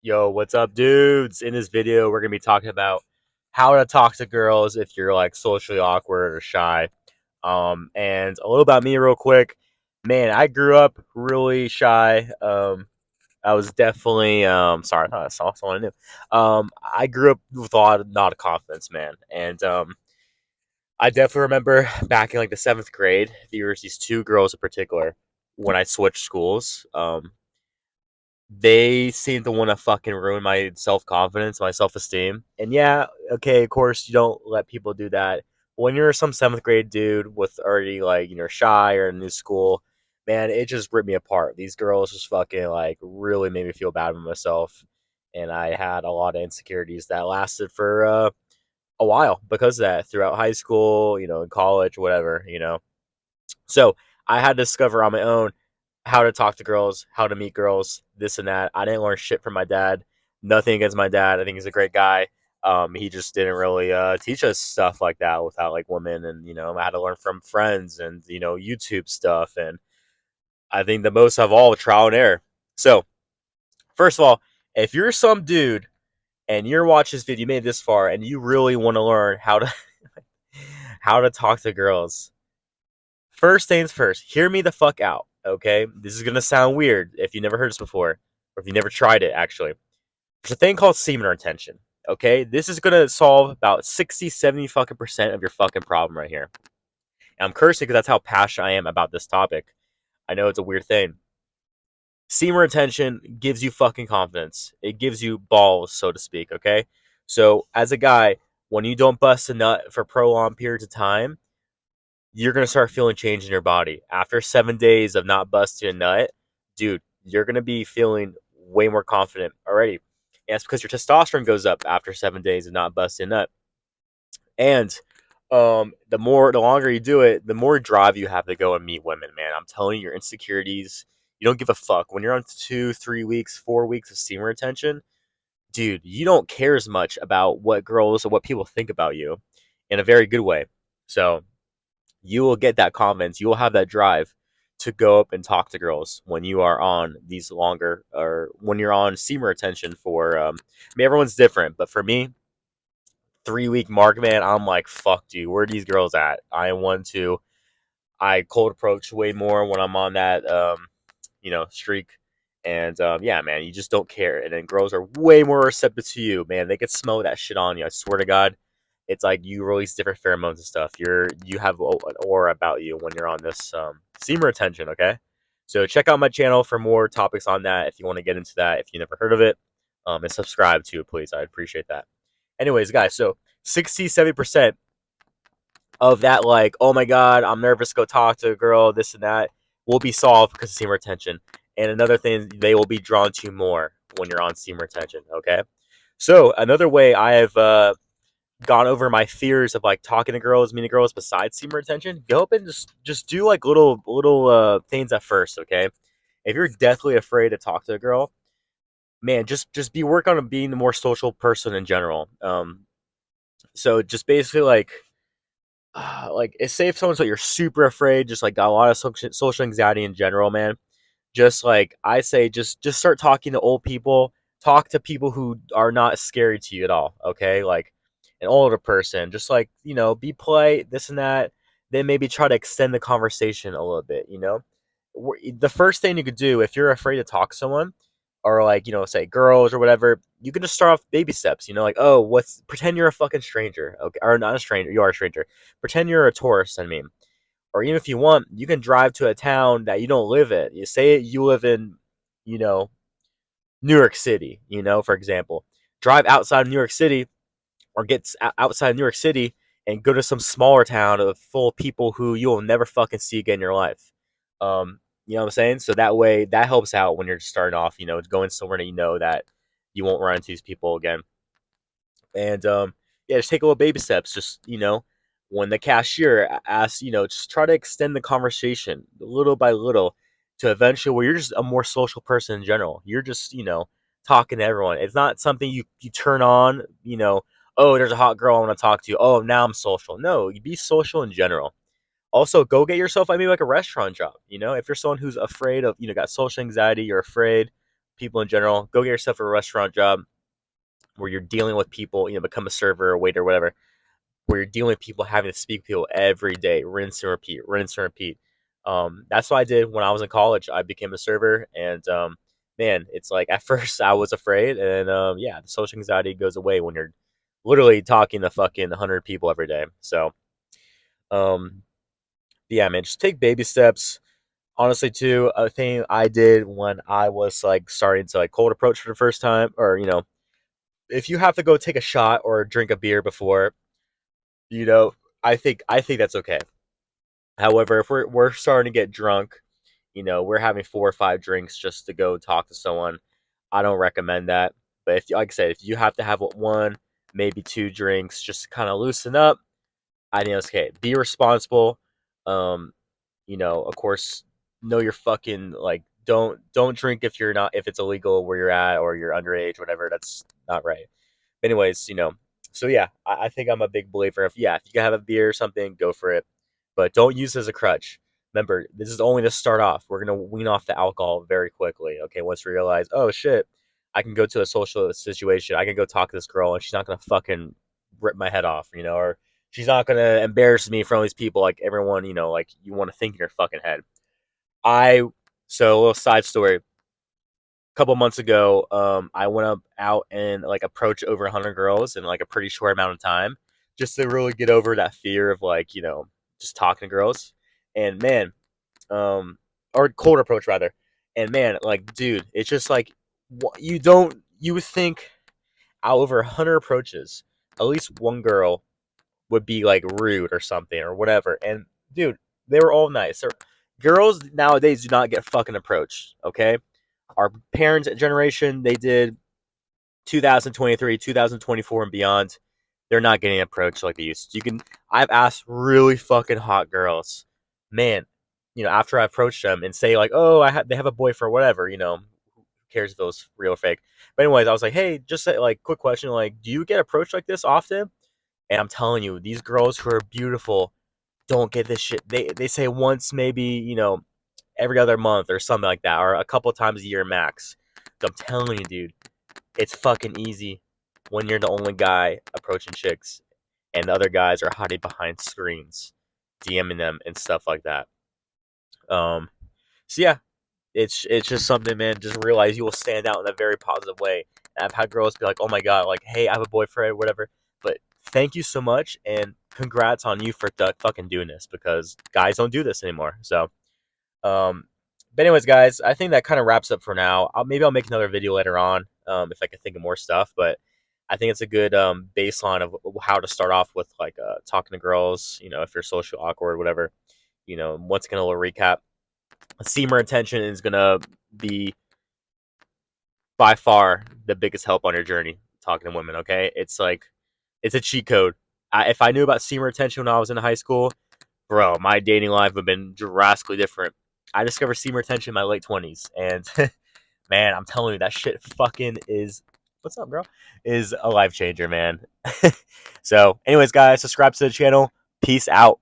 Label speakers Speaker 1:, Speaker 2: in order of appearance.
Speaker 1: Yo, what's up, dudes? In this video, we're gonna be talking about how to talk to girls if you're like socially awkward or shy. And a little about me, real quick. Man, I grew up really shy. I was definitely sorry, I thought I saw someone I knew. I grew up with a lot of not confidence, man, and I definitely remember back in like the seventh grade, there was these two girls in particular when I switched schools. They seem to want to fucking ruin my self confidence, my self esteem. And yeah, okay, of course, you don't let people do that. When you're some seventh grade dude with already like, shy or in a new school, man, it just ripped me apart. These girls just fucking like really made me feel bad with myself. And I had a lot of insecurities that lasted for a while because of that throughout high school, in college, whatever. So I had to discover on my own how to talk to girls, how to meet girls, this and that. I didn't learn shit from my dad. Nothing against my dad. I think he's a great guy. He just didn't really teach us stuff like that without like women, and I had to learn from friends and YouTube stuff. And I think the most of all, trial and error. So first of all, if you're some dude and you're watching this video, you made it this far, and you really want to learn how to how to talk to girls, first things first, hear me the fuck out, okay? This is gonna sound weird if you never heard this before, or if you never tried it, actually. There's a thing called semen retention, okay? This is gonna solve about 60, 70 fucking percent of your fucking problem right here. And I'm cursing because that's how passionate I am about this topic. I know it's a weird thing. Semen retention gives you fucking confidence. It gives you balls, so to speak, okay? So, as a guy, when you don't bust a nut for prolonged periods of time, you're gonna start feeling change in your body after 7 days of not busting a nut, dude. You're gonna be feeling way more confident already, and it's because your testosterone goes up after 7 days of not busting a nut. And the longer you do it, the more drive you have to go and meet women. Man, I'm telling you, your insecurities. You don't give a fuck when you're on 2, 3 weeks, 4 weeks of semen retention, dude. You don't care as much about what girls or what people think about you, in a very good way. So you will get that confidence. You will have that drive to go up and talk to girls when you are on these longer, or when you're on semen retention for. I mean, everyone's different, but for me, 3 week mark, man, I'm like, fuck, dude, where are these girls at? I want to. I cold approach way more when I'm on that, streak. And yeah, man, you just don't care. And then girls are way more receptive to you, man. They can smell that shit on you. I swear to God, it's like you release different pheromones and stuff. You have an aura about you when you're on this semen retention. Okay, so check out my channel for more topics on that if you want to get into that. If you never heard of it, and subscribe to it, please. I'd appreciate that. Anyways, guys, so 60, 70% of that, like, oh my god, I'm nervous to go talk to a girl, this and that, will be solved because of semen retention. And another thing, they will be drawn to you more when you're on semen retention. Okay, so another way I have gone over my fears of like talking to girls, meeting girls, besides semen retention, go up and just do like little things at first. Okay, if you're deathly afraid to talk to a girl, man, just be work on being a more social person in general. So just basically like it's safe someone, so you're super afraid, just like got a lot of social anxiety in general, man. Just like I say, just start talking to old people. Talk to people who are not scary to you at all. Okay, like an older person. Just like be polite, this and that. Then maybe try to extend the conversation a little bit. The first thing you could do if you're afraid to talk to someone, or like say girls or whatever, you can just start off baby steps. Like, oh, what's pretend you're a fucking stranger, okay, or not a stranger. You are a stranger. Pretend you're a tourist. I mean, or even if you want, you can drive to a town that you don't live in. You say you live in, you know, New York City, for example. Drive outside of New York City, or get outside of New York City and go to some smaller town full of people who you will never fucking see again in your life. You know what I'm saying? So that way, that helps out when you're just starting off, going somewhere that you know that you won't run into these people again. And yeah, just take little baby steps. Just when the cashier asks, just try to extend the conversation little by little to eventually where you're just a more social person in general. You're just talking to everyone. It's not something you turn on. Oh, there's a hot girl I want to talk to. Oh, now I'm social. No, you be social in general. Also, go get yourself, I mean, like a restaurant job. If you're someone who's afraid of, got social anxiety, you're afraid, people in general, go get yourself a restaurant job where you're dealing with people, become a server, a waiter, whatever, where you're dealing with people having to speak to people every day, rinse and repeat, rinse and repeat. That's what I did when I was in college. I became a server, and man, it's like at first I was afraid, and yeah, the social anxiety goes away when you're literally talking to fucking 100 people every day. So, um, yeah, man, just take baby steps. Honestly, too, a thing I did when I was like starting to like cold approach for the first time, or if you have to go take a shot or drink a beer before, you know, I think that's okay. However, if we're starting to get drunk, we're having 4 or 5 drinks just to go talk to someone. I don't recommend that. But if, like I said, if you have to have one, maybe 2 drinks, just to kind of loosen up, I think it's okay. Be responsible. Um, of course, know your fucking like. Don't drink if it's illegal where you're at or you're underage, whatever. That's not right. Anyways, so yeah, I think I'm a big believer of, yeah, if you can have a beer or something, go for it, but don't use it as a crutch. Remember, this is only to start off. We're gonna wean off the alcohol very quickly. Okay, once we realize, oh shit, I can go to a social situation, I can go talk to this girl, and she's not gonna fucking rip my head off, or she's not gonna embarrass me in front of these people like everyone, like you want to think in your fucking head. I so a little side story couple months ago, I went up out and like approached over 100 girls in like a pretty short amount of time, just to really get over that fear of like just talking to girls. And man, um, or cold approach rather. And man, like dude, it's just like you would think out over 100 approaches, at least one girl would be like rude or something or whatever. And dude, they were all nice. Girls nowadays do not get fucking approached. Okay, our parents' generation, they did 2023, 2024, and beyond. They're not getting approached like they used to. I've asked really fucking hot girls, man, after I approached them and say like, oh, they have a boyfriend or whatever, who cares if it was real or fake. But anyways, I was like, hey, just say, like, quick question, like, do you get approached like this often? And I'm telling you, these girls who are beautiful don't get this shit. They say once, maybe, every other month or something like that, or a couple times a year max. So I'm telling you, dude, it's fucking easy when you're the only guy approaching chicks and the other guys are hiding behind screens, DMing them and stuff like that. Um, so yeah, it's just something, man. Just realize you will stand out in a very positive way. And I've had girls be like, "Oh my god, like, hey, I have a boyfriend, whatever." But thank you so much, and congrats on you for fucking doing this because guys don't do this anymore. So um, but anyways, guys, I think that kind of wraps up for now. Maybe I'll make another video later on if I can think of more stuff. But I think it's a good baseline of how to start off with like talking to girls. If you're social awkward, whatever. Once again, a little recap. Seamer attention is gonna be by far the biggest help on your journey talking to women. Okay, it's like it's a cheat code. If I knew about seamer attention when I was in high school, bro, my dating life would have been drastically different. I discovered semen retention in my late 20s, and man, I'm telling you, that shit fucking is. What's up, bro? Is a life changer, man. So, anyways, guys, subscribe to the channel. Peace out.